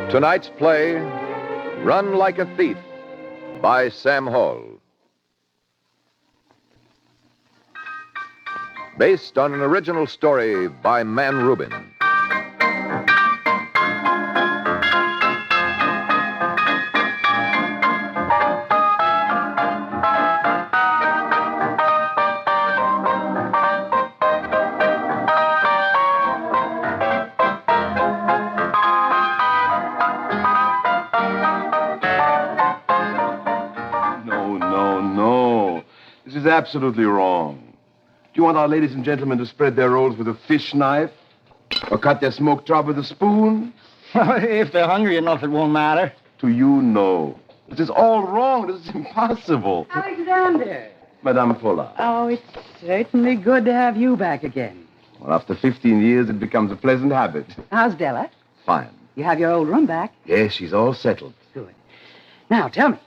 Tonight's play, Run Like a Thief, by Sam Hall. Based on an original story by Man Rubin. No. This is absolutely wrong. Do you want our ladies and gentlemen to spread their rolls with a fish knife? Or cut their smoked trout with a spoon? If they're hungry enough, it won't matter. To you, no. This is all wrong. This is impossible. Alexander. Madame Pollard. Oh, it's certainly good to have you back again. Well, after 15 years, it becomes a pleasant habit. How's Della? Fine. You have your old room back? Yes, she's all settled. Good. Now, tell me,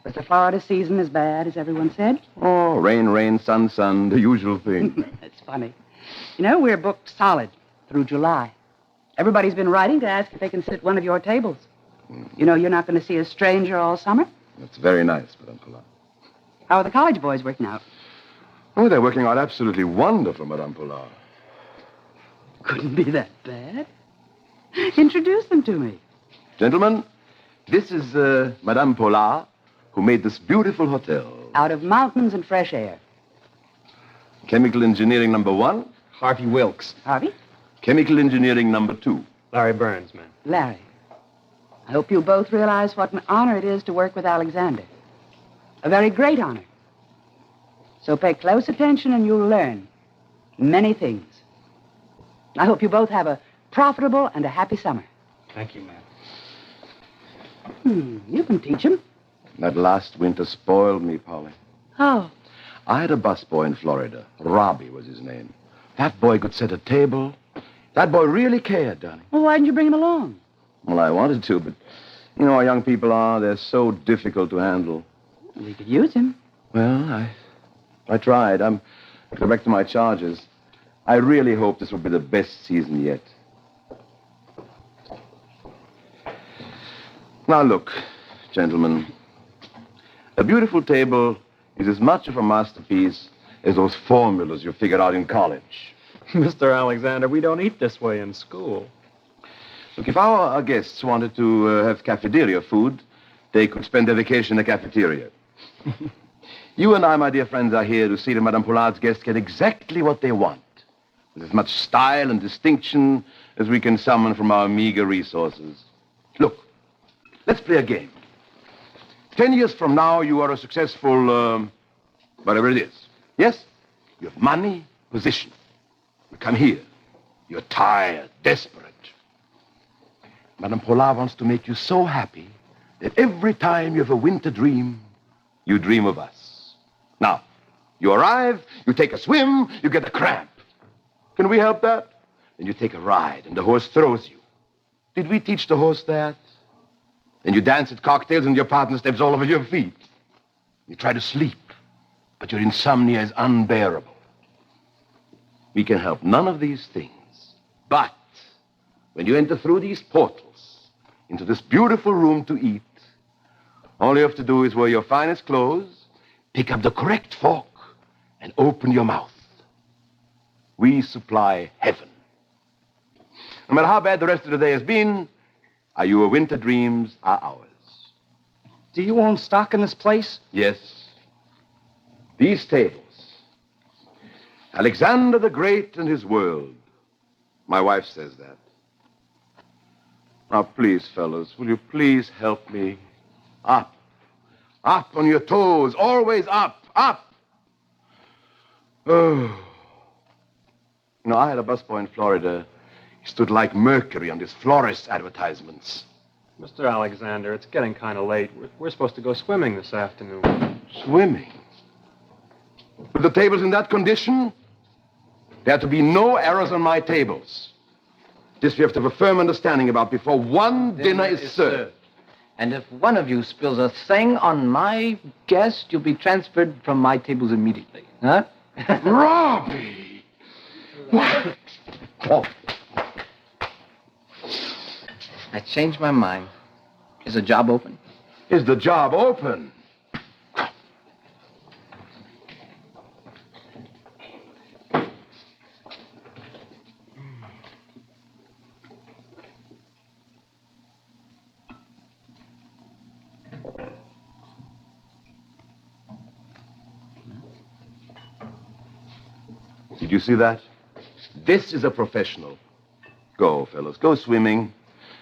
was the Florida season as bad as everyone said? Oh, rain, sun, the usual thing. That's funny. You know, we're booked solid through July. Everybody's been writing to ask if they can sit at one of your tables. You know, you're not going to see a stranger all summer. That's very nice, Madame Pollard. How are the college boys working out? Oh, they're working out absolutely wonderful, Madame Pollard. Couldn't be that bad. Introduce them to me. Gentlemen, this is Madame Pollard, who made this beautiful hotel. Out of mountains and fresh air. Chemical engineering number 1. Harvey Wilkes. Harvey? Chemical engineering number 2. Larry Burns, man. Larry. I hope you both realize what an honor it is to work with Alexander. A very great honor. So pay close attention and you'll learn many things. I hope you both have a profitable and a happy summer. Thank you, ma'am. You can teach him. That last winter spoiled me, Polly. Oh. I had a busboy in Florida. Robbie was his name. That boy could set a table. That boy really cared, darling. Well, why didn't you bring him along? Well, I wanted to, but you know how young people are. They're so difficult to handle. We could use him. Well, I tried. I'm going back to my charges. I really hope this will be the best season yet. Now, look, gentlemen. A beautiful table is as much of a masterpiece as those formulas you figured out in college. Mr. Alexander, we don't eat this way in school. Look, if our guests wanted to have cafeteria food, they could spend their vacation in the cafeteria. You and I, my dear friends, are here to see that Madame Pollard's guests get exactly what they want, with as much style and distinction as we can summon from our meager resources. Look, let's play a game. 10 years from now, you are a successful, whatever it is. Yes? You have money, position. You come here. You're tired, desperate. Madame Pollard wants to make you so happy that every time you have a winter dream, you dream of us. Now, you arrive, you take a swim, you get a cramp. Can we help that? Then you take a ride, and the horse throws you. Did we teach the horse that? Then you dance at cocktails, and your partner steps all over your feet. You try to sleep, but your insomnia is unbearable. We can help none of these things. But when you enter through these portals into this beautiful room to eat, all you have to do is wear your finest clothes, pick up the correct fork, and open your mouth. We supply heaven. No matter how bad the rest of the day has been, your winter dreams are ours. Do you own stock in this place? Yes. These tables. Alexander the Great and his world. My wife says that. Now, please, fellas, will you please help me? Up. Up on your toes. Always up. Up. Oh. You know, I had a busboy in Florida. He stood like Mercury on his florist advertisements. Mr. Alexander, it's getting kind of late. We're supposed to go swimming this afternoon. Swimming? With the tables in that condition, there are to be no errors on my tables. This we have to have a firm understanding about before one dinner is served. And if one of you spills a thing on my guest, you'll be transferred from my tables immediately. Huh? Robbie! What? Oh. I changed my mind. Is a job open? Is the job open? Did you see that? This is a professional. Go, fellows. Go swimming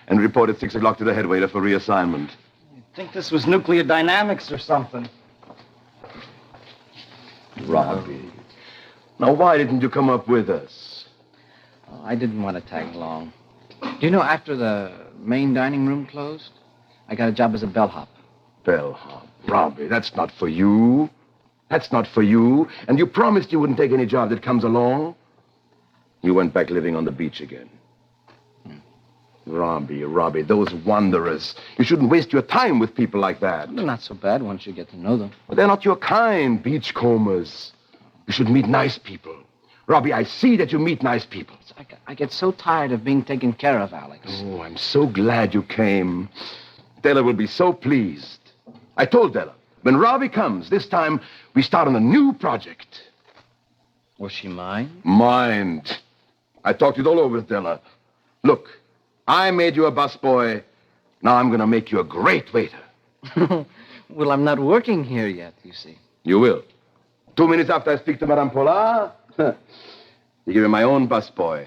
and report at 6 o'clock to the head waiter for reassignment. You'd think this was nuclear dynamics or something. Robbie. Now, why didn't you come up with us? Oh, I didn't want to tag along. Do you know, after the main dining room closed, I got a job as a bellhop. Bellhop. Robbie, that's not for you. That's not for you. And you promised you wouldn't take any job that comes along. You went back living on the beach again. Robbie, those wanderers. You shouldn't waste your time with people like that. They're not so bad once you get to know them. But they're not your kind, beachcombers. You should meet nice people. Robbie, I see that you meet nice people. I get so tired of being taken care of, Alex. Oh, I'm so glad you came. Della will be so pleased. I told Della, when Robbie comes, this time we start on a new project. Was she mine? Mind. I talked it all over with Della. Look, I made you a busboy. Now I'm going to make you a great waiter. Well, I'm not working here yet, you see. You will. 2 minutes after I speak to Madame Pollard, you give me my own busboy.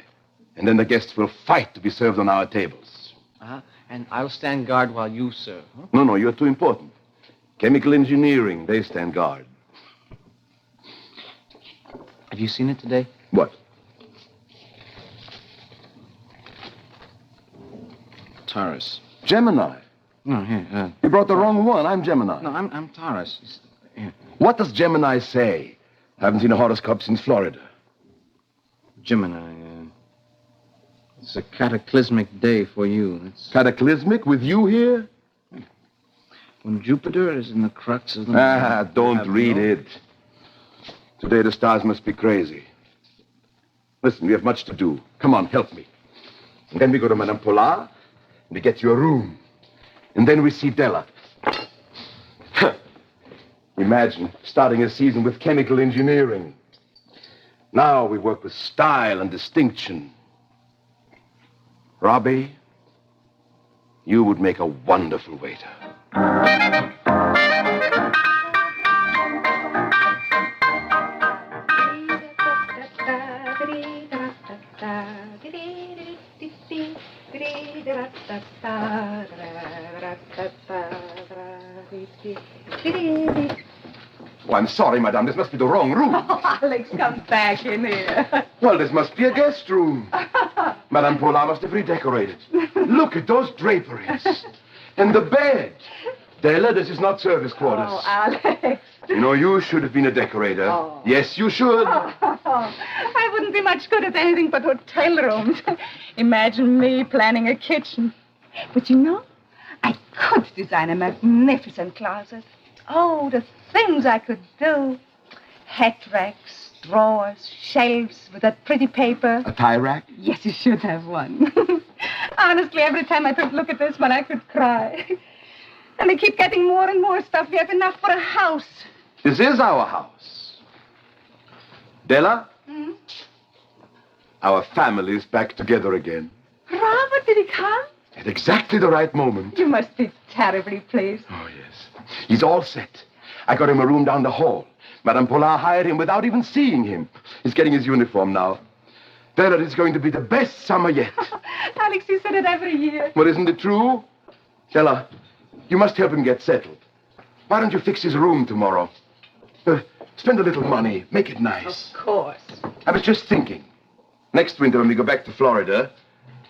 And then the guests will fight to be served on our tables. Uh-huh. And I'll stand guard while you serve, huh? No, you're too important. Chemical engineering, they stand guard. Have you seen it today? What? Taurus. Gemini. No, here. You brought the wrong one. I'm Gemini. No, I'm Taurus. Here. What does Gemini say? I haven't seen a horoscope since Florida. Gemini. It's a cataclysmic day for you. It's Cataclysmic with you here? when Jupiter is in the crux of the... Don't read it. Today the stars must be crazy. Listen, we have much to do. Come on, help me. And then we go to Madame Pollard, and we get you a room. And then we see Della. Imagine starting a season with chemical engineering. Now we work with style and distinction. Robbie, you would make a wonderful waiter. Oh, I'm sorry, madame. This must be the wrong room. Oh, Alex, come back in here. Well, this must be a guest room. Madame Pollard must have redecorated. Look at those draperies. And the bed. Della, this is not service quarters. Oh, Alex. You know, you should have been a decorator. Oh. Yes, you should. I wouldn't be much good at anything but hotel rooms. Imagine me planning a kitchen. But you know, I could design a magnificent closet. Oh, the things I could do. Hat racks, drawers, shelves with that pretty paper. A tie rack? Yes, you should have one. Honestly, every time I could look at this one, I could cry. And they keep getting more and more stuff. We have enough for a house. This is our house. Della? Hmm? Our family is back together again. Robert, did he come? At exactly the right moment. You must be terribly pleased. Oh, yes. He's all set. I got him a room down the hall. Madame Pollard hired him without even seeing him. He's getting his uniform now. Della, it's going to be the best summer yet. Alex, you said it every year. Well, isn't it true? Della, you must help him get settled. Why don't you fix his room tomorrow? Spend a little money. Make it nice. Of course. I was just thinking. Next winter, when we go back to Florida,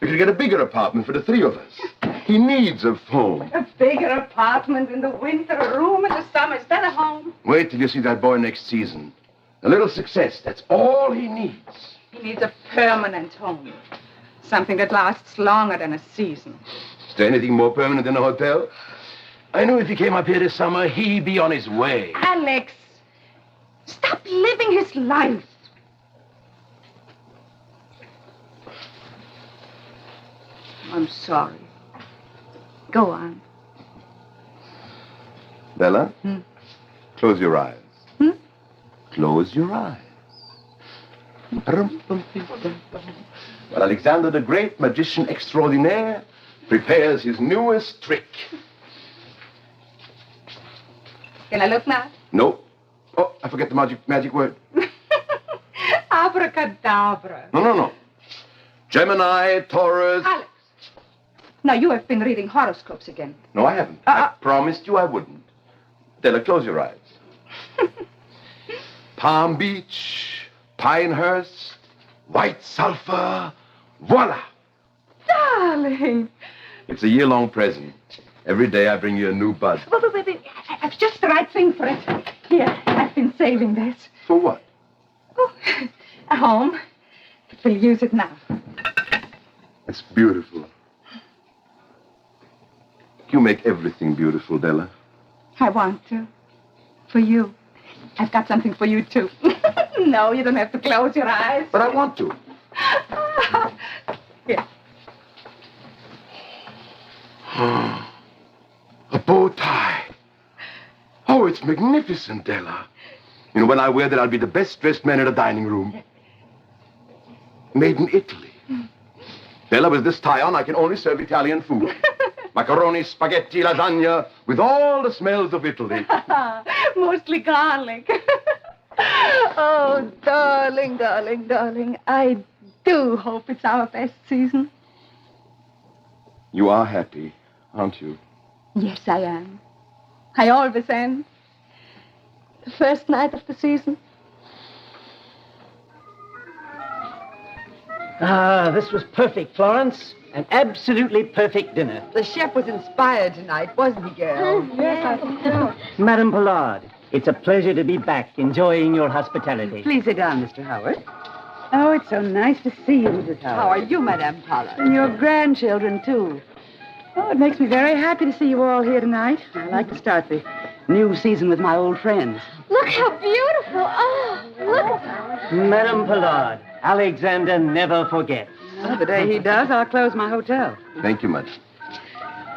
we could get a bigger apartment for the three of us. He needs a home. A bigger apartment in the winter, a room in the summer. Is that a home? Wait till you see that boy next season. A little success, that's all he needs. He needs a permanent home. Something that lasts longer than a season. Is there anything more permanent than a hotel? I knew if he came up here this summer, he'd be on his way. Alex, stop living his life. I'm sorry. Go on. Bella, close your eyes. Close your eyes. Well, Alexander the Great, magician extraordinaire, prepares his newest trick. Can I look now? No. Oh, I forget the magic word. Abracadabra. No. Gemini, Taurus. Alex. Now, you have been reading horoscopes again. No, I haven't. I promised you I wouldn't. Della, close your eyes. Palm Beach, Pinehurst, White Sulphur, voila! Darling. It's a year-long present. Every day I bring you a new bud. Wait. I've just the right thing for it. Here, I've been saving this. For what? Oh, at home. We'll use it now. It's beautiful. You make everything beautiful, Della. I want to. For you. I've got something for you, too. No, you don't have to close your eyes. But I want to. Here. A bow tie. Oh, it's magnificent, Della. You know, when I wear that, I'll be the best-dressed man in the dining room. Made in Italy. Della, with this tie on, I can only serve Italian food. Macaroni, spaghetti, lasagna, with all the smells of Italy. Mostly garlic. Oh, darling. I do hope it's our best season. You are happy, aren't you? Yes, I am. I always am. The first night of the season. Ah, this was perfect, Florence. An absolutely perfect dinner. The chef was inspired tonight, wasn't he, girl? Yes, I think so. Madame Pollard, it's a pleasure to be back enjoying your hospitality. Please sit down, Mr. Howard. Oh, it's so nice to see you, Mrs. Howard. How are you, Madame Pollard? And your grandchildren, too. Oh, it makes me very happy to see you all here tonight. I like to start the new season with my old friends. Look how beautiful. Oh, look. Madame Pollard, Alexander never forgets. Well, the day he does, I'll close my hotel. Thank you much.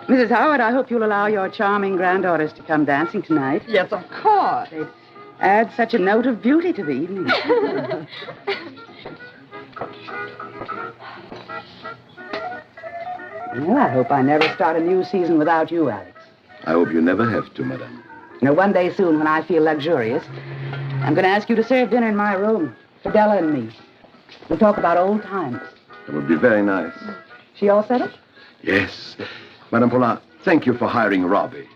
Mrs. Howard, I hope you'll allow your charming granddaughters to come dancing tonight. Yes, of course. They'd add such a note of beauty to the evening. Well, I hope I never start a new season without you, Alex. I hope you never have to, madame. Now, one day soon, when I feel luxurious, I'm going to ask you to serve dinner in my room for Della and me. We'll talk about old times. That would be very nice. She all settled? Yes. Madame Pollard, thank you for hiring Robbie.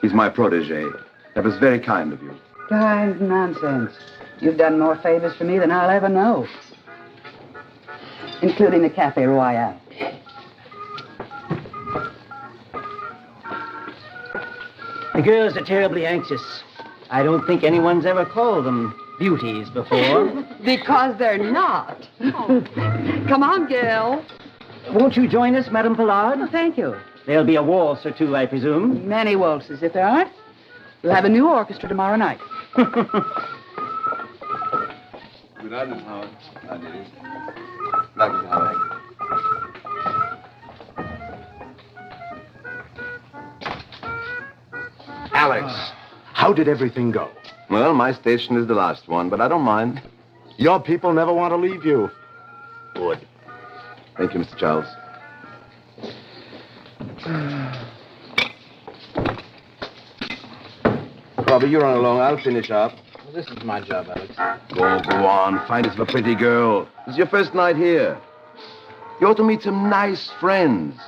He's my protege. That was very kind of you. Kind nonsense. You've done more favors for me than I'll ever know. Including the Cafe Royale. The girls are terribly anxious. I don't think anyone's ever called them beauties before. Because they're not. Come on, girl. Won't you join us, Madame Pollard? Oh, thank you. There'll be a waltz or two, I presume. Many waltzes, if there aren't. We'll have a new orchestra tomorrow night. Good night, Miss Howard. Night, ladies. Night, Mr. Howard. Alex, how did everything go? Well, my station is the last one, but I don't mind. Your people never want to leave you. Good. Thank you, Mr. Charles. Robbie, you run along. I'll finish up. Well, this is my job, Alex. Go on. Find us a pretty girl. It's your first night here. You ought to meet some nice friends.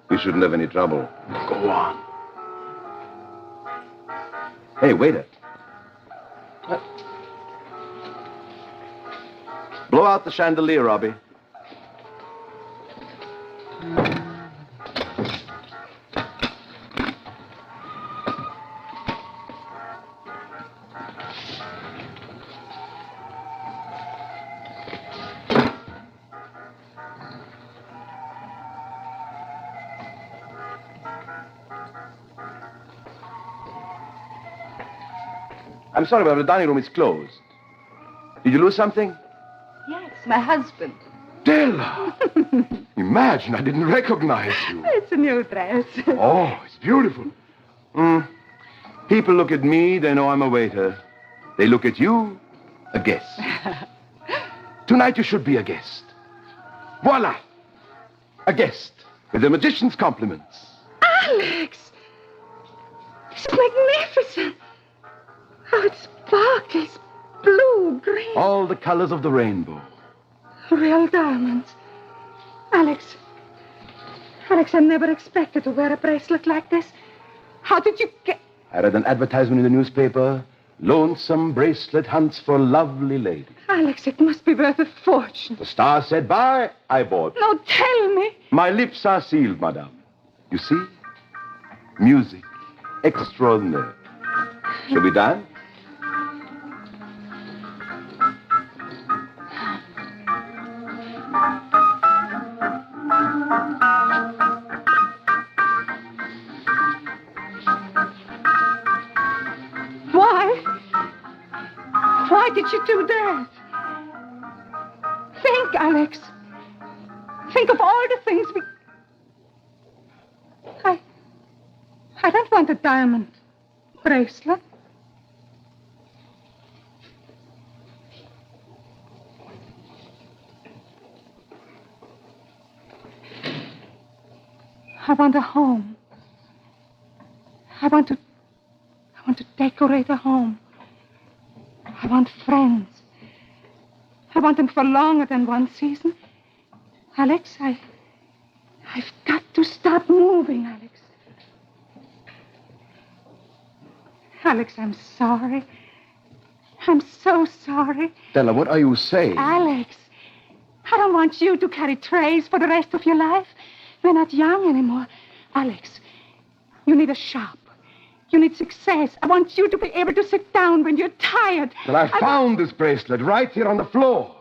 We shouldn't have any trouble. Go on. Hey, waiter. What? Blow out the chandelier, Robbie. I'm sorry, but the dining room is closed. Did you lose something? Yes, my husband. Della! Imagine, I didn't recognize you. It's a new dress. Oh, it's beautiful. People look at me, they know I'm a waiter. They look at you, a guest. Tonight you should be a guest. Voila! A guest with a magician's compliments. Alex! It's magnificent. Oh, it sparkles. Blue, green. All the colors of the rainbow. Real diamonds. Alex, I never expected to wear a bracelet like this. How did you get... I read an advertisement in the newspaper. Lonesome bracelet hunts for lovely lady. Alex, it must be worth a fortune. The star said buy, I bought. No, tell me. My lips are sealed, madame. You see? Music. Extraordinary. Shall we dance? Why did you do that? Think, Alex. Think of all the things we... I don't want a diamond bracelet. I want a home. I want to decorate a home. I want friends. I want them for longer than one season. Alex, I've got to stop moving, Alex. Alex, I'm sorry. I'm so sorry. Stella, what are you saying? Alex, I don't want you to carry trays for the rest of your life. We're not young anymore. Alex, you need a shop. You need success. I want you to be able to sit down when you're tired. Well, I found this bracelet right here on the floor.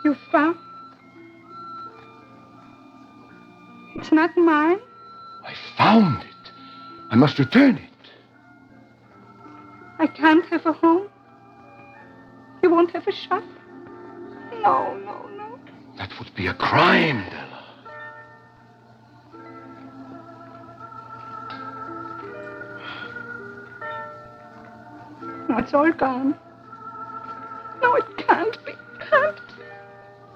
You found? It's not mine. I found it. I must return it. I can't have a home. You won't have a shop. No. That would be a crime, Della. No, it's all gone. No, it can't be.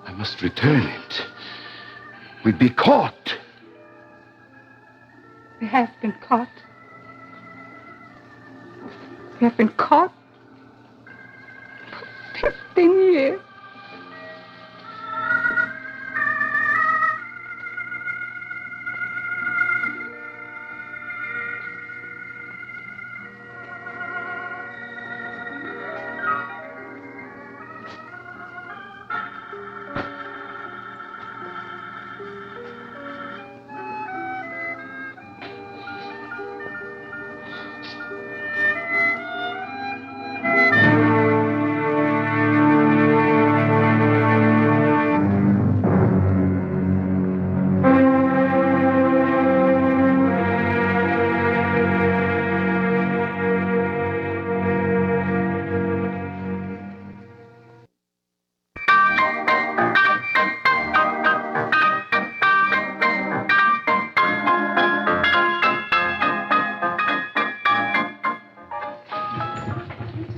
I must return it. We'd be caught. We have been caught. We have been caught for 15 years.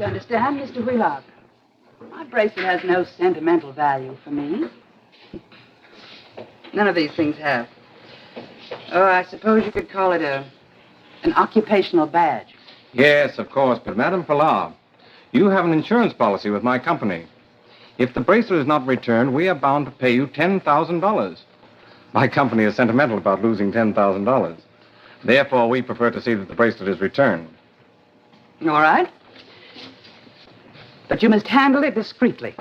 Understand, Mr. Wheelock? My bracelet has no sentimental value for me. None of these things have. Oh, I suppose you could call it an occupational badge. Yes, of course, but Madame Pilar, you have an insurance policy with my company. If the bracelet is not returned, we are bound to pay you $10,000. My company is sentimental about losing $10,000. Therefore, we prefer to see that the bracelet is returned. All right. But you must handle it discreetly.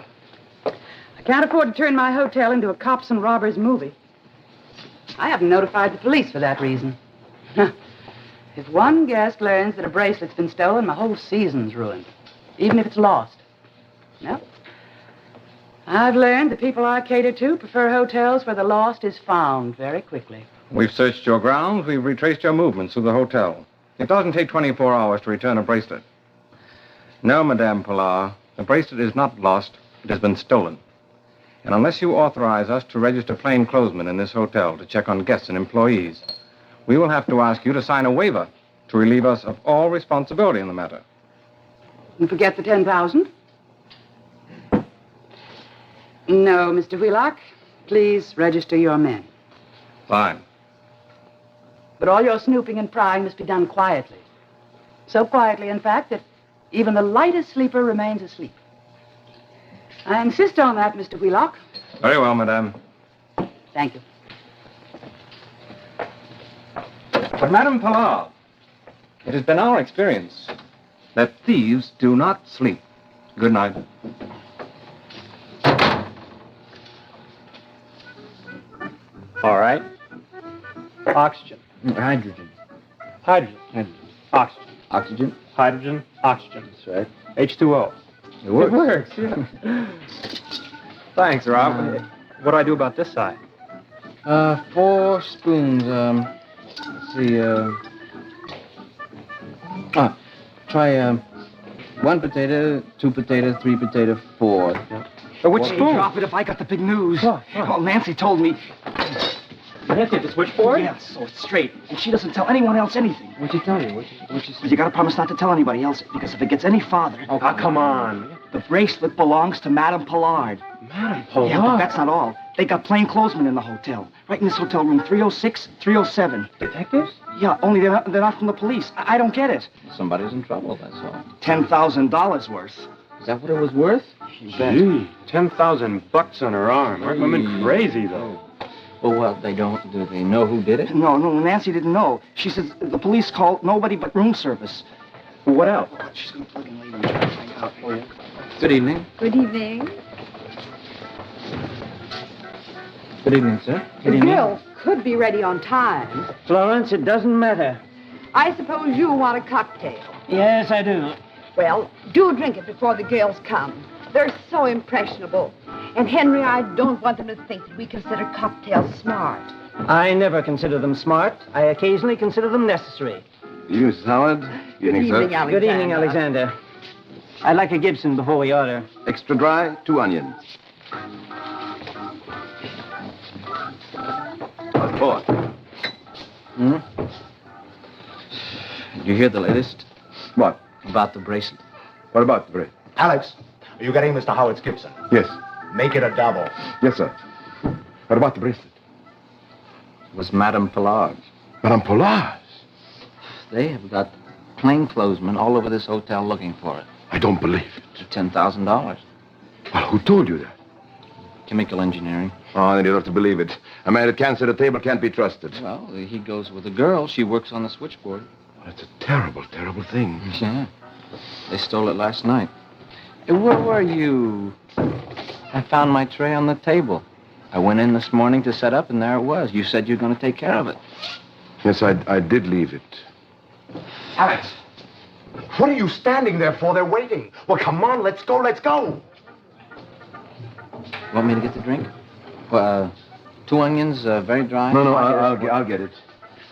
I can't afford to turn my hotel into a cops and robbers movie. I haven't notified the police for that reason. If one guest learns that a bracelet's been stolen, my whole season's ruined, even if it's lost. No. I've learned the people I cater to prefer hotels where the lost is found very quickly. We've searched your grounds. We've retraced your movements through the hotel. It doesn't take 24 hours to return a bracelet. No, Madame Pilar, the bracelet is not lost. It has been stolen. And unless you authorize us to register plainclothesmen in this hotel to check on guests and employees, we will have to ask you to sign a waiver to relieve us of all responsibility in the matter. You forget the 10,000? No, Mr. Wheelock. Please register your men. Fine. But all your snooping and prying must be done quietly. So quietly, in fact, that even the lightest sleeper remains asleep. I insist on that, Mr. Wheelock. Very well, madame. Thank you. But, Madame Pollard, it has been our experience that thieves do not sleep. Good night. All right. Oxygen. Hydrogen. Hydrogen. Hydrogen. Oxygen. Oxygen. Hydrogen. Oxygen. That's right. H2O. It works. It works, yeah. Thanks, Rob. What do I do about this side? 4 spoons. Let's see. Try 1 potato, 2 potatoes, 3 potato, 4. Which spoon? Drop it if I got the big news. What? Well, Nancy told me. Nancy, the switchboard? Yeah, so it's straight. And she doesn't tell anyone else anything. What'd she tell you? What'd she say? You gotta promise not to tell anybody else, because if it gets any farther... Oh, come on. The bracelet belongs to Madame Pollard. Madame Pollard? Yeah, but that's not all. They got plainclothesmen in the hotel. Right in this hotel room, 306, 307. Detectives? Yeah, only they're not from the police. I don't get it. Somebody's in trouble, that's all. $10,000 worth. Is that what it was worth? Gee, $10,000 on her arm. Aren't women crazy, though? Well, what, do they know who did it? No, Nancy didn't know. She says the police called nobody but room service. What else? She's gonna plug in later and try to find out for you. Good evening. Good evening. Good evening, sir. The girls could be ready on time. Florence, it doesn't matter. I suppose you want a cocktail. Yes, I do. Well, do drink it before the girls come. They're so impressionable. And, Henry, I don't want them to think that we consider cocktails smart. I never consider them smart. I occasionally consider them necessary. You, Mrs. Howard. Good evening, sir. Alexander. Good evening, Alexander. I'd like a Gibson before we order. Extra dry, 2 onions. 4. Hmm? Did you hear the latest? What? About the bracelet. What about the bread? Alex, are you getting Mr. Howard's Gibson? Yes. Make it a double. Yes, sir. What about the bracelet? It was Madame Pollard's. Madame Pollard's? They have got plainclothesmen all over this hotel looking for it. I don't believe it. $10,000. Well, who told you that? Chemical engineering. Oh, then you don't have to believe it. A man that can't sit at a table can't be trusted. Well, he goes with a girl. She works on the switchboard. That's a terrible, terrible thing. Yeah. They stole it last night. Where were you? I found my tray on the table. I went in this morning to set up, and there it was. You said you were going to take care of it. Yes, I did leave it. Alex, what are you standing there for? They're waiting. Well, come on, let's go, let's go. Want me to get the drink? 2 onions, very dry. No, I'll get it.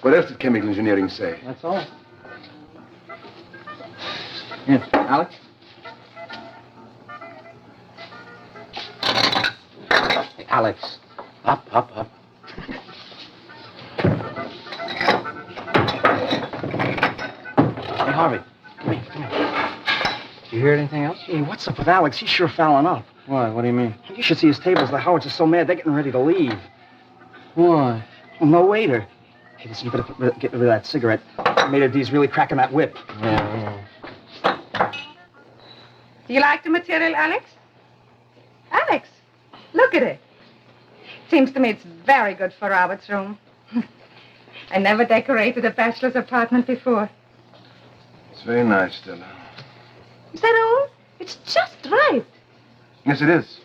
What else did chemical engineering say? That's all. Here, Alex. Hey, Alex. Up. Hey, Harvey. Come here. You hear anything else? Hey, what's up with Alex? He's sure fouling up. Why? What do you mean? You should see his tables. The Howards are so mad they're getting ready to leave. Why? Well, no waiter. Hey, listen, you better get rid of that cigarette. Mater D's really cracking that whip. Yeah. Do you like the material, Alex? Alex, look at it. Seems to me it's very good for Robert's room. I never decorated a bachelor's apartment before. It's very nice, Stella. Is that all? It's just right. Yes, it is.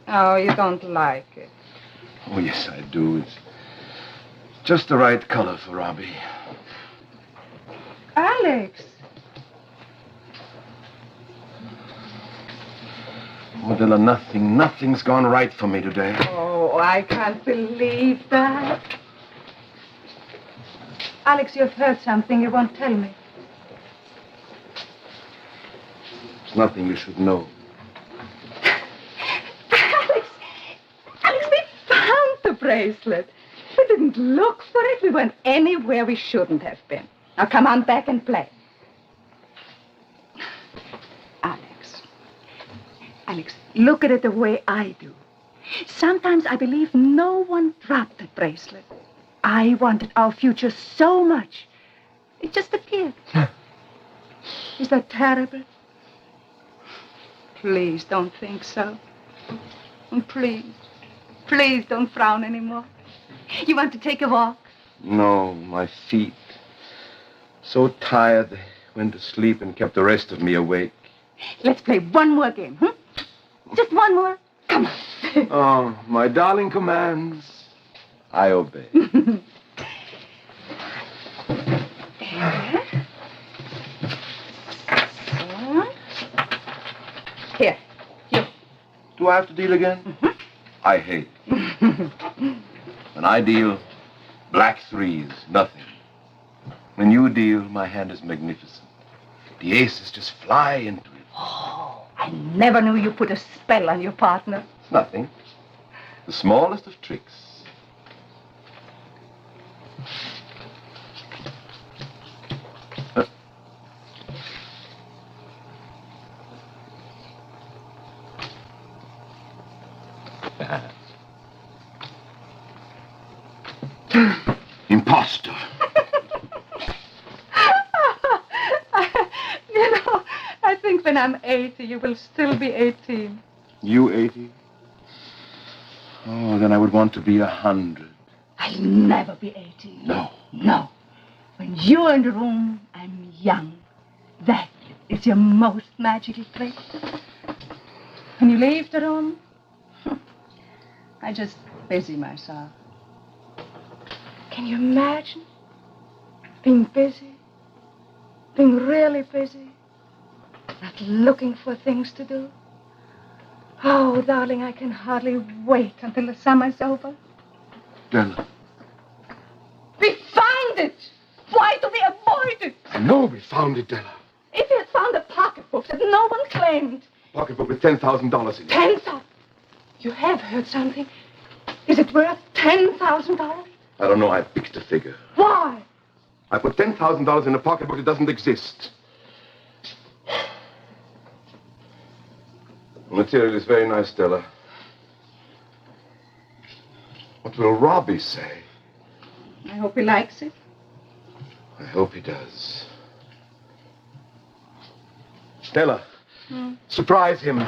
Oh, you don't like it. Oh, yes, I do. It's just the right color for Robbie. Alex. Oh, Della, nothing's gone right for me today. Oh, I can't believe that. Alex, you've heard something you won't tell me. It's nothing you should know. Alex, bracelet. We didn't look for it. We went anywhere we shouldn't have been. Now come on back and play. Alex, look at it the way I do. Sometimes I believe no one dropped the bracelet. I wanted our future so much. It just appeared. Is that terrible? Please don't think so. And please don't frown anymore. You want to take a walk? No, my feet. So tired, they went to sleep and kept the rest of me awake. Let's play one more game, huh? Just one more. Come on. Oh, my darling commands. I obey. Here, you. Do I have to deal again? Mm-hmm. I hate. When I deal, black threes, nothing. When you deal, my hand is magnificent. The aces just fly into it. Oh, I never knew you put a spell on your partner. It's nothing. The smallest of tricks. Imposter. You know, I think when I'm 80, you will still be 18. You 80? Oh, then I would want to be 100. I'll never be 18. No. No. When you're in the room, I'm young. That is your most magical trick. When you leave the room, I just busy myself. Can you imagine being busy? Being really busy? Not looking for things to do? Oh, darling, I can hardly wait until the summer's over. Della. We found it! Why do we avoid it? I know we found it, Della. If we had found a pocketbook that no one claimed. Pocketbook with $10,000 in it. 10,000? You have heard something. Is it worth $10,000? I don't know. I picked a figure. Why? I put $10,000 in a pocketbook that doesn't exist. The material is very nice, Della. What will Robbie say? I hope he likes it. I hope he does. Della, surprise him.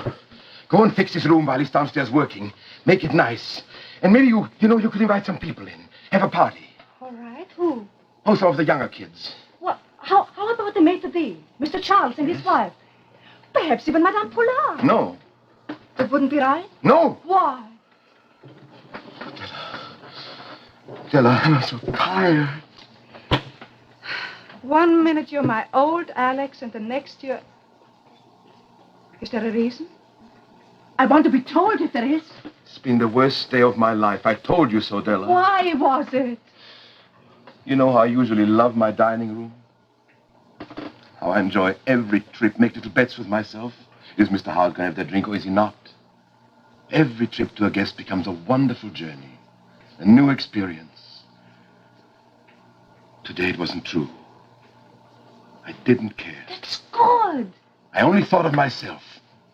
Go and fix his room while he's downstairs working. Make it nice. And maybe you could invite some people in. Have a party. All right. Who? Oh, some of the younger kids. What? How about the maitre d', Mr. Charles and his wife? Perhaps even Madame Poulard. No. That wouldn't be right? No. Why? Della, I'm so tired. 1 minute you're my old Alex, and the next you're... Is there a reason? I want to be told if there is. It's been the worst day of my life. I told you so, Della. Why was it? You know how I usually love my dining room? How I enjoy every trip, make little bets with myself. Is Mr. Howard going to have that drink or is he not? Every trip to a guest becomes a wonderful journey, a new experience. Today it wasn't true. I didn't care. That's good. I only thought of myself.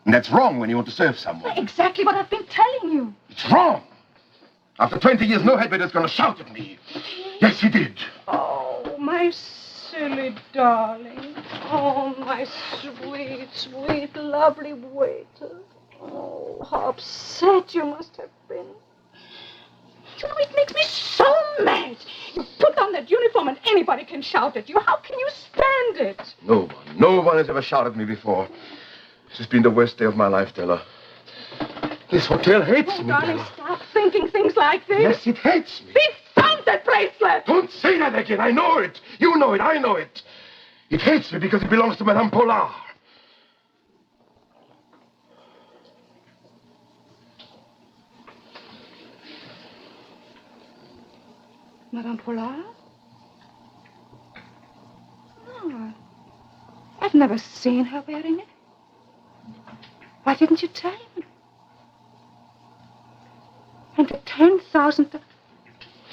And that's wrong when you want to serve someone. Exactly what I've been telling you. It's wrong. After 20 years, no headwaiter's going to shout at me. Yes, he did. Oh, my silly darling. Oh, my sweet, sweet, lovely waiter. Oh, how upset you must have been. You know, it makes me so mad. You put on that uniform and anybody can shout at you. How can you stand it? No one has ever shouted at me before. This has been the worst day of my life, Della. This hotel hates me, Darling, Della. stop thinking things like this. Yes, it hates me. We found that bracelet. Don't say that again. I know it. You know it. I know it. It hates me because it belongs to Madame Poulard. Madame Poulard? Oh, I've never seen her wearing it. Why didn't you tell me? And the $10,000...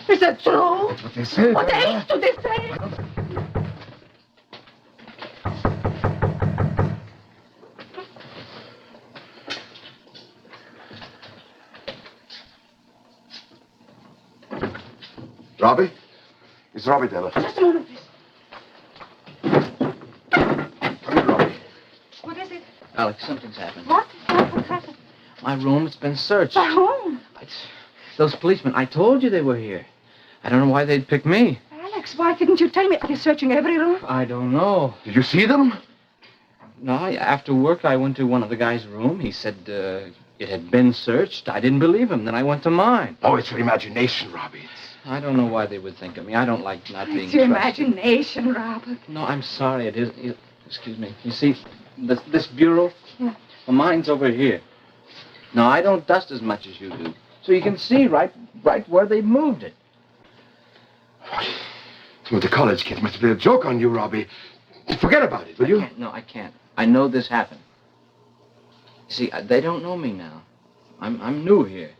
Is that true? What they say, What Bella. else do they say? Robbie? It's Robbie, Della. Just a moment, please. Come in, Robbie. What is it? Alex, something's happened. What happened? My room, it's been searched. By whom? Those policemen, I told you they were here. I don't know why they'd pick me. Alex, why didn't you tell me? Are they searching every room? I don't know. Did you see them? No, after work, I went to one of the guys' room. He said it had been searched. I didn't believe him. Then I went to mine. Oh, it's your imagination, Robbie. I don't know why they would think of me. I don't like not being It's your trusted. imagination, Robert. No, I'm sorry. It is. Excuse me. You see, this bureau, Yeah. well, mine's over here. No, I don't dust as much as you do. So you can see right where they moved it. Some of the college kids must have played a joke on you, Robbie. Forget about it, will you? I can't. I know this happened. See, they don't know me now. I'm new here.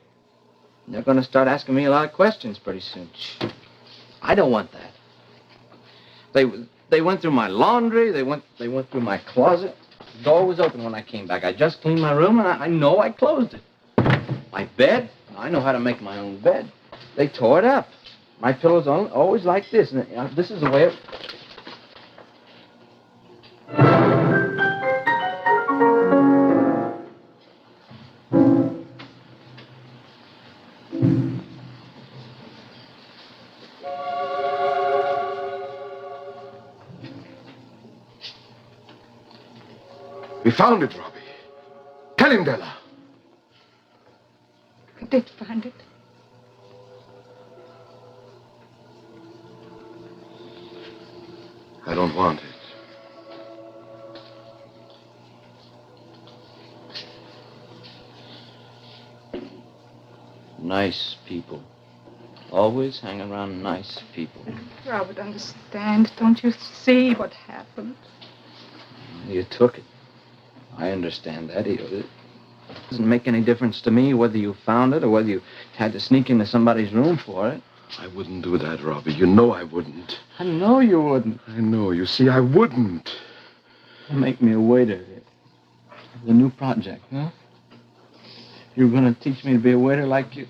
They're going to start asking me a lot of questions pretty soon. I don't want that. They went through my laundry. They went through my closet. The door was open when I came back. I just cleaned my room, and I know I closed it. My bed, I know how to make my own bed. They tore it up. My pillow's always like this, and this is the way it... We found it, Robbie. Tell him, Della. We did find it. I don't want it. Nice people. Always hang around nice people. Robert, understand. Don't you see what happened? You took it. I understand that. It doesn't make any difference to me whether you found it or whether you had to sneak into somebody's room for it. I wouldn't do that, Robbie. You know I wouldn't. I know you wouldn't. I know. You see, I wouldn't. Make me a waiter. The new project, huh? You're going to teach me to be a waiter like you?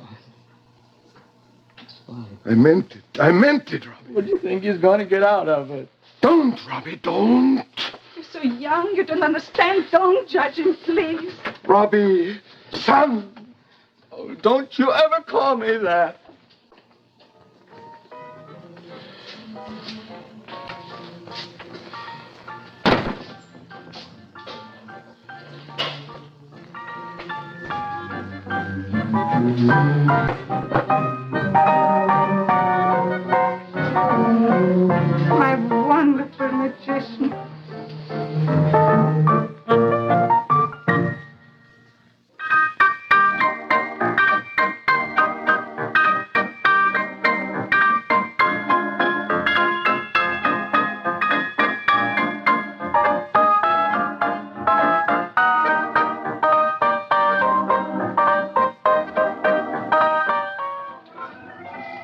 I meant it. I meant it, Robbie. What do you think he's going to get out of it? Don't, Robbie, don't. You're so young, you don't understand. Don't judge him, please. Robbie, son. Oh, don't you ever call me that. My wonderful magician.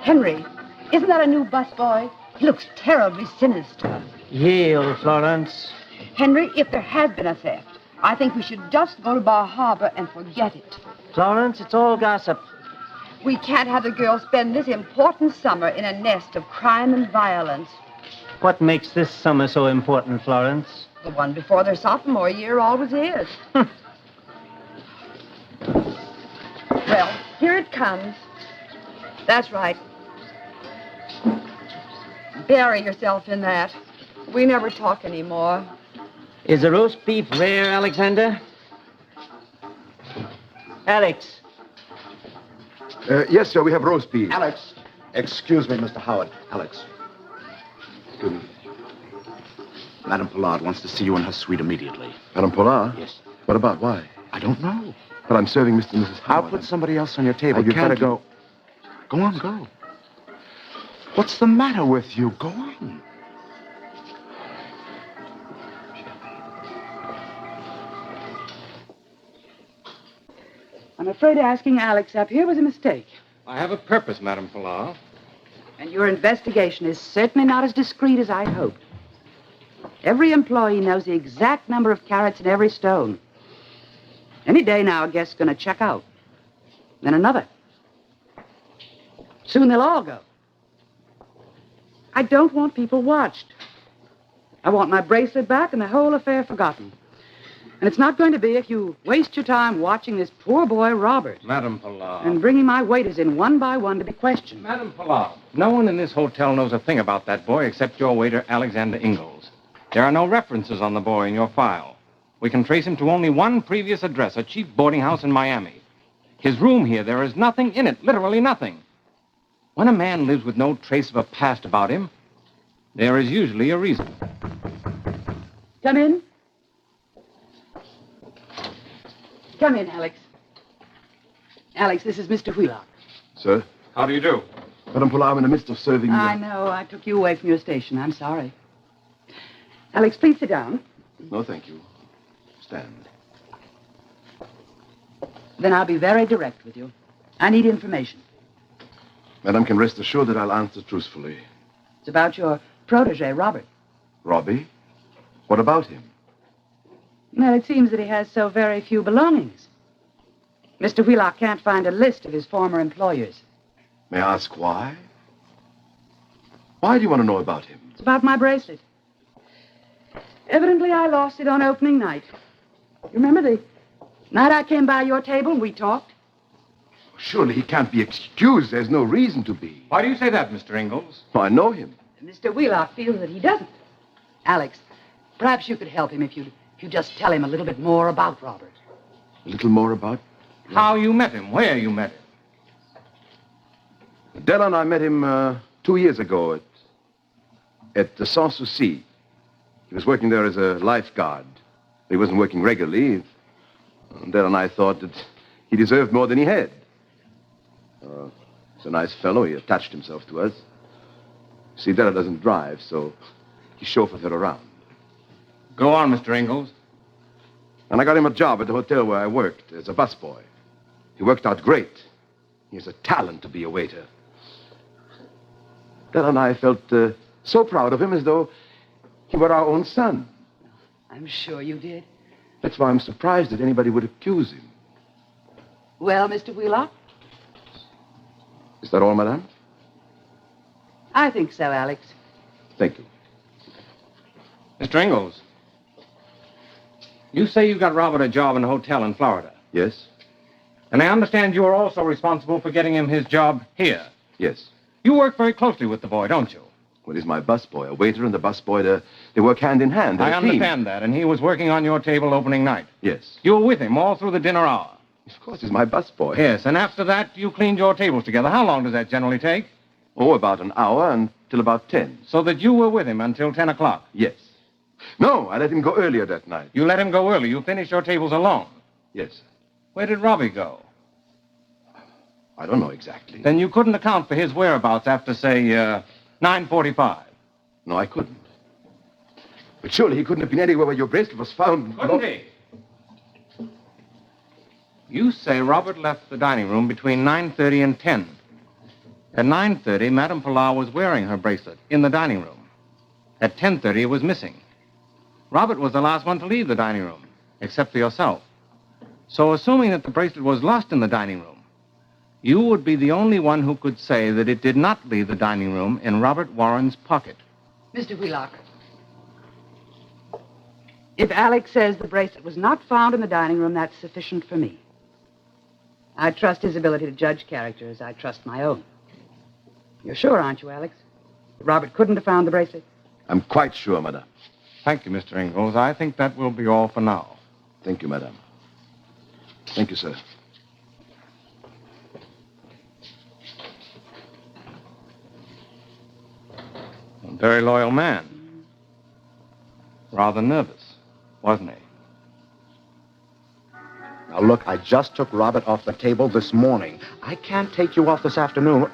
Henry, isn't that a new busboy? He looks terribly sinister. Yield, Florence. Henry, if there has been a theft, I think we should just go to Bar Harbor and forget it. Florence, it's all gossip. We can't have the girls spend this important summer in a nest of crime and violence. What makes this summer so important, Florence? The one before their sophomore year always is. Well, here it comes. That's right. Bury yourself in that. We never talk anymore. Is the roast beef rare, Alexander? Alex. Yes, sir, we have roast beef. Alex. Excuse me, Mr. Howard. Alex. Excuse me. Madame Pollard wants to see you in her suite immediately. Madame Pollard? Yes. What about? Why? I don't know. But I'm serving Mr. and Mrs. I'll Howard. put somebody else on your table. I You've got to can't- go. Go on, go. What's the matter with you? Go on. I'm afraid asking Alex up here was a mistake. I have a purpose, Madame Pollard. And your investigation is certainly not as discreet as I'd hoped. Every employee knows the exact number of carats in every stone. Any day now, a guest's going to check out. Then another. Soon they'll all go. I don't want people watched. I want my bracelet back and the whole affair forgotten. And it's not going to be if you waste your time watching this poor boy, Robert. Madame Palau. And bringing my waiters in one by one to be questioned. Madame Palau, no one in this hotel knows a thing about that boy except your waiter, Alexander Ingalls. There are no references on the boy in your file. We can trace him to only one previous address, a cheap boarding house in Miami. His room here, there is nothing in it, literally nothing. When a man lives with no trace of a past about him, there is usually a reason. Come in. Come in, Alex. Alex, this is Mr. Wheelock. Sir? How do you do? Madame Palau, I'm in the midst of serving you. I know. I took you away from your station. I'm sorry. Alex, please sit down. No, thank you. Stand. Then I'll be very direct with you. I need information. Madame can rest assured that I'll answer truthfully. It's about your protege, Robert. Robbie? What about him? Well, it seems that he has so very few belongings. Mr. Wheelock can't find a list of his former employers. May I ask why? Why do you want to know about him? It's about my bracelet. Evidently, I lost it on opening night. You remember the night I came by your table and we talked? Surely he can't be excused. There's no reason to be. Why do you say that, Mr. Ingalls? Oh, I know him. Mr. Wheelock feels that he doesn't. Alex, perhaps you could help him if you just tell him a little bit more about Robert. A little more about? How you met him, where you met him. Della and I met him 2 years ago at the Sans Souci. He was working there as a lifeguard. He wasn't working regularly. Della and I thought that he deserved more than he had. He's a nice fellow. He attached himself to us. See, Della doesn't drive, so he chauffeured her around. Go on, Mr. Ingalls. And I got him a job at the hotel where I worked as a busboy. He worked out great. He has a talent to be a waiter. Della and I felt so proud of him as though he were our own son. I'm sure you did. That's why I'm surprised that anybody would accuse him. Well, Mr. Wheelock? Is that all, madame? I think so, Alex. Thank you. Mr. Ingalls, you say you got Robert a job in a hotel in Florida. Yes? And I understand you are also responsible for getting him his job here. Yes. You work very closely with the boy, don't you? Well, he's my busboy. A waiter and the busboy, they work hand in hand. They're I a team. understand that, and he was working on your table opening night. Yes. You were with him all through the dinner hour. Of course, he's my busboy. Yes, and after that, you cleaned your tables together. How long does that generally take? Oh, about an hour until about 10. So that you were with him until 10 o'clock? Yes. No, I let him go earlier that night. You let him go early. You finished your tables alone. Yes. Where did Robbie go? I don't know exactly. Then you couldn't account for his whereabouts after, say, 9:45. No, I couldn't. But surely he couldn't have been anywhere where your bracelet was found. Couldn't he? You say Robert left the dining room between 9:30 and 10. At 9:30, Madame Palau was wearing her bracelet in the dining room. At 10:30, it was missing. Robert was the last one to leave the dining room, except for yourself. So assuming that the bracelet was lost in the dining room, you would be the only one who could say that it did not leave the dining room in Robert Warren's pocket. Mr. Wheelock, if Alex says the bracelet was not found in the dining room, that's sufficient for me. I trust his ability to judge character as I trust my own. You're sure, aren't you, Alex? that Robert couldn't have found the bracelet? I'm quite sure, madame. Thank you, Mr. Ingalls. I think that will be all for now. Thank you, madame. Thank you, sir. A very loyal man. Rather nervous, wasn't he? Now, look, I just took Robert off the table this morning. I can't take you off this afternoon.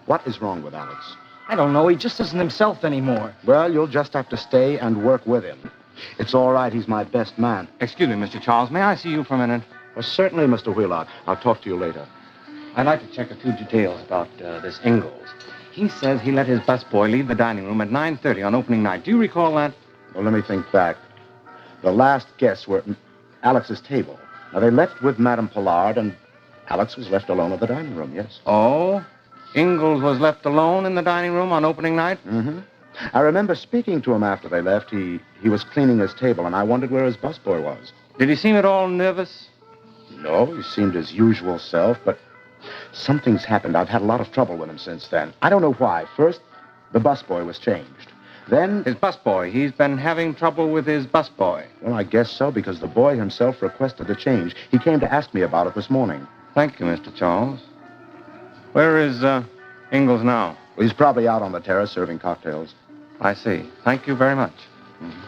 What is wrong with Alex? I don't know. He just isn't himself anymore. Well, you'll just have to stay and work with him. It's all right. He's my best man. Excuse me, Mr. Charles. May I see you for a minute? Well, certainly, Mr. Wheelock. I'll talk to you later. I'd like to check a few details about this Ingalls. He says he let his busboy leave the dining room at 9:30 on opening night. Do you recall that? Well, let me think back. The last guests were at Alex's table. Now, they left with Madame Pollard, and Alex was left alone at the dining room, yes. Oh? Ingalls was left alone in the dining room on opening night? Mm-hmm. I remember speaking to him after they left. He was cleaning his table, and I wondered where his busboy was. Did he seem at all nervous? No, he seemed his usual self, but something's happened. I've had a lot of trouble with him since then. I don't know why. First, the busboy was changed. Then... His busboy. He's been having trouble with his busboy. Well, I guess so, because the boy himself requested a change. He came to ask me about it this morning. Thank you, Mr. Charles. Where is, Ingalls now? Well, he's probably out on the terrace serving cocktails. I see. Thank you very much. Mm-hmm.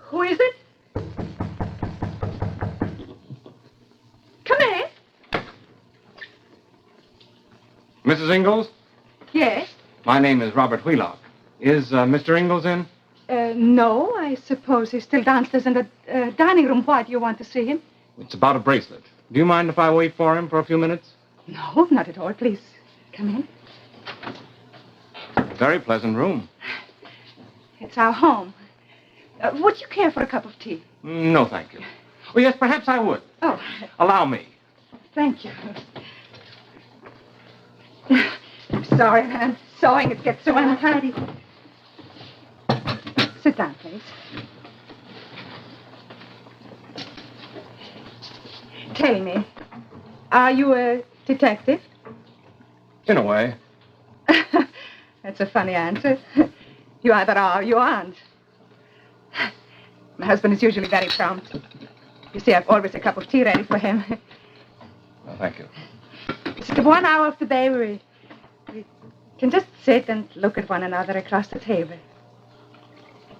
Who is it? Come in. Mrs. Ingalls? Yes. My name is Robert Wheelock. Is Mr. Ingalls in? No, I suppose he's still downstairs in the dining room. Why do you want to see him? It's about a bracelet. Do you mind if I wait for him for a few minutes? No, not at all. Please, come in. Very pleasant room. It's our home. Would you care for a cup of tea? No, thank you. Oh, yes, perhaps I would. Oh, Allow me. thank you. I'm sorry, I'm sewing. It gets so untidy. Sit down, please. Tell me, are you a detective? In a way. That's a funny answer. You either are or you aren't. My husband is usually very prompt. You see, I've always a cup of tea ready for him. Oh, thank you. It's the 1 hour of the day where we can just sit and look at one another across the table.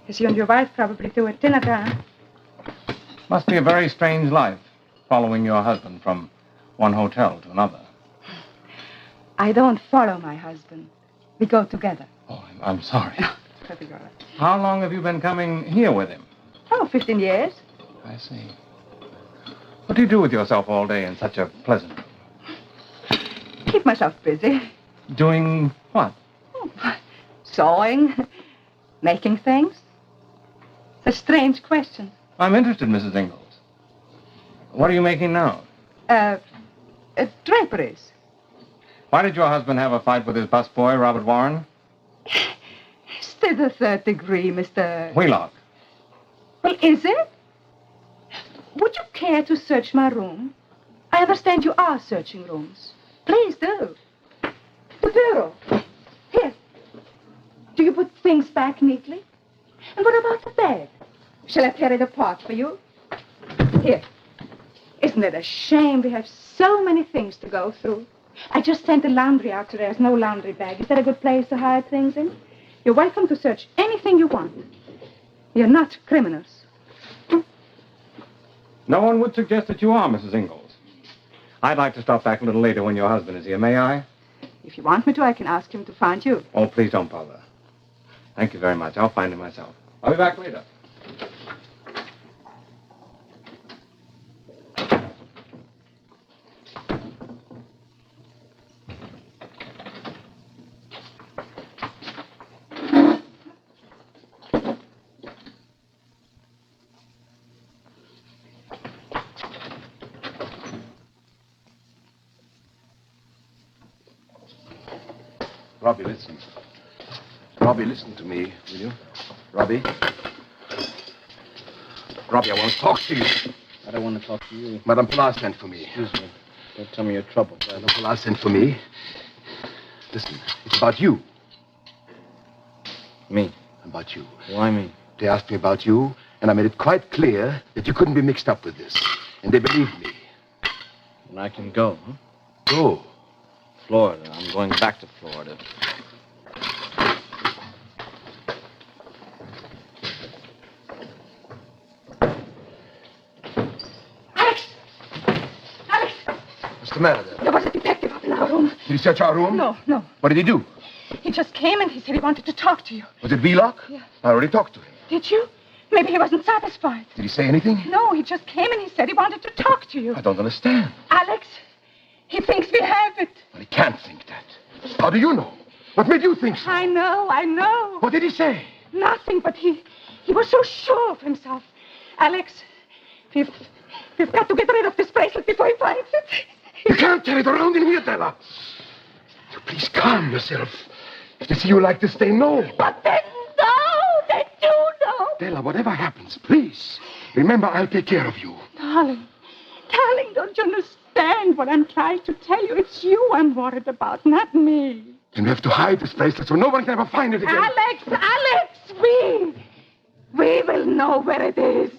As you and your wife probably do at dinner time. Must be a very strange life, following your husband from one hotel to another. I don't follow my husband. We go together. Oh, I'm sorry. Perfectly all right. How long have you been coming here with him? Oh, 15 years. I see. What do you do with yourself all day in such a pleasant room? Keep myself busy. Doing what? Sewing. Making things. It's a strange question. I'm interested, Mrs. Ingalls. What are you making now? Draperies. Why did your husband have a fight with his busboy, Robert Warren? Is this the third degree, Mr. Wheelock. Well, is it? Would you care to search my room? I understand you are searching rooms. Please do. The bureau. Here. Do you put things back neatly? And what about the bed? Shall I tear it apart for you? Here. Isn't it a shame we have so many things to go through? I just sent the laundry out today. There's no laundry bag. Is that a good place to hide things in? You're welcome to search anything you want. You're not criminals. No one would suggest that you are, Mrs. Ingalls. I'd like to stop back a little later when your husband is here. May I? If you want me to, I can ask him to find you. Oh, please don't bother. Thank you very much. I'll find him myself. I'll be back later. Robbie, listen. Robbie, listen to me, will you? Robbie? Robbie, I want to talk to you. I don't want to talk to you. Madame Pollard sent for me. Excuse me. Don't tell me your trouble. Madame Pollard sent for me. Listen, it's about you. Me? About you. Why me? They asked me about you, and I made it quite clear that you couldn't be mixed up with this. And they believed me. And I can go, huh? Go. Florida. I'm going back to Florida. Alex! Alex! What's the matter there? There was a detective up in our room. Did he search our room? No. What did he do? He just came and he said he wanted to talk to you. Was it Wheelock? Yeah. I already talked to him. Did you? Maybe he wasn't satisfied. Did he say anything? No, he just came and he said he wanted to talk to you. I don't understand. Alex, he thinks we have it. Well, he can't think that. How do you know? What made you think so? I know. What did he say? Nothing, but he was so sure of himself. Alex, we've got to get rid of this bracelet before he finds it. You can't carry it around in here, Della. You please calm yourself. If they see you like this, they know. But they do know. Della, whatever happens, please, remember I'll take care of you. Darling, don't you understand what I'm trying to tell you? It's you I'm worried about, not me. Then we have to hide this bracelet so no one can ever find it again. Alex, we will know where it is.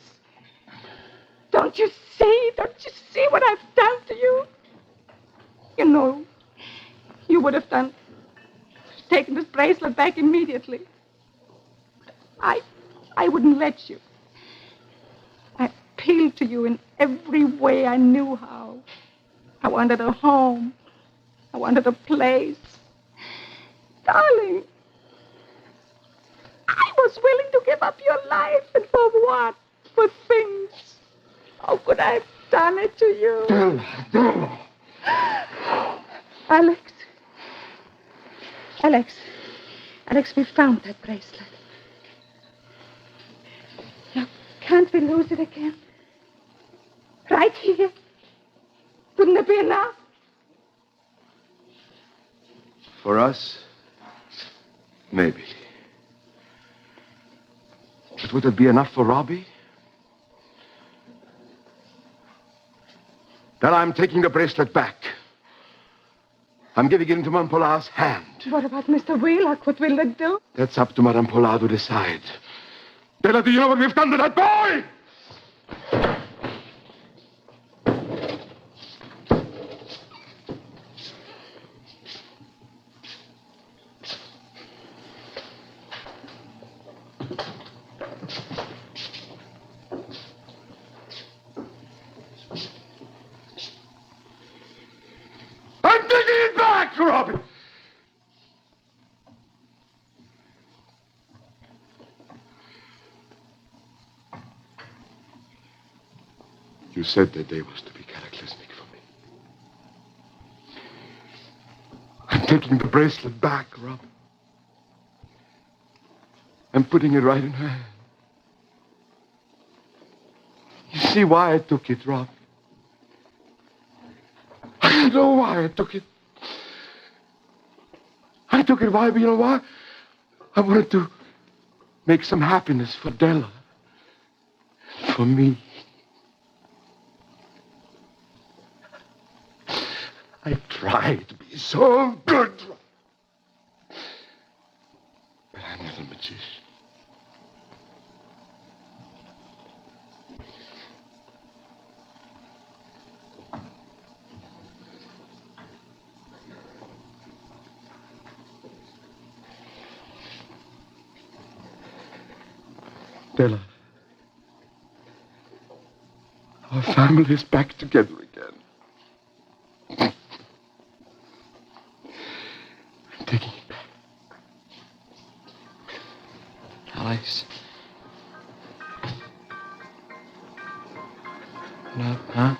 Don't you see what I've done to you? You know, you would have taken this bracelet back immediately. I wouldn't let you. I appealed to you in every way I knew how. I wanted a home. I wanted a place. Darling, I was willing to give up your life, and for what? For things. How could I have done it to you? Della. Alex, we found that bracelet. Now, can't we lose it again? Right here? Wouldn't it be enough? For us, maybe. But would it be enough for Robbie? Then I'm taking the bracelet back. I'm giving it into Madame Pollard's hand. What about Mr. Wheelock? What will they do? That's up to Madame Pollard to decide. Della, do you know what we've done to that boy? I'm taking it back, Robbie! You said that day was to be cataclysmic for me. I'm taking the bracelet back, Rob. I'm putting it right in her hand. You see why I took it, Rob? I know why I took it. I took it why, but you know why? I wanted to make some happiness for Della. For me. I tried to be so good. But I'm not a magician. Della, our family is back together again. I'm taking it back. Alex. Love, huh?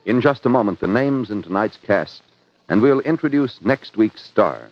In just a moment, the names in tonight's cast, and we'll introduce next week's star.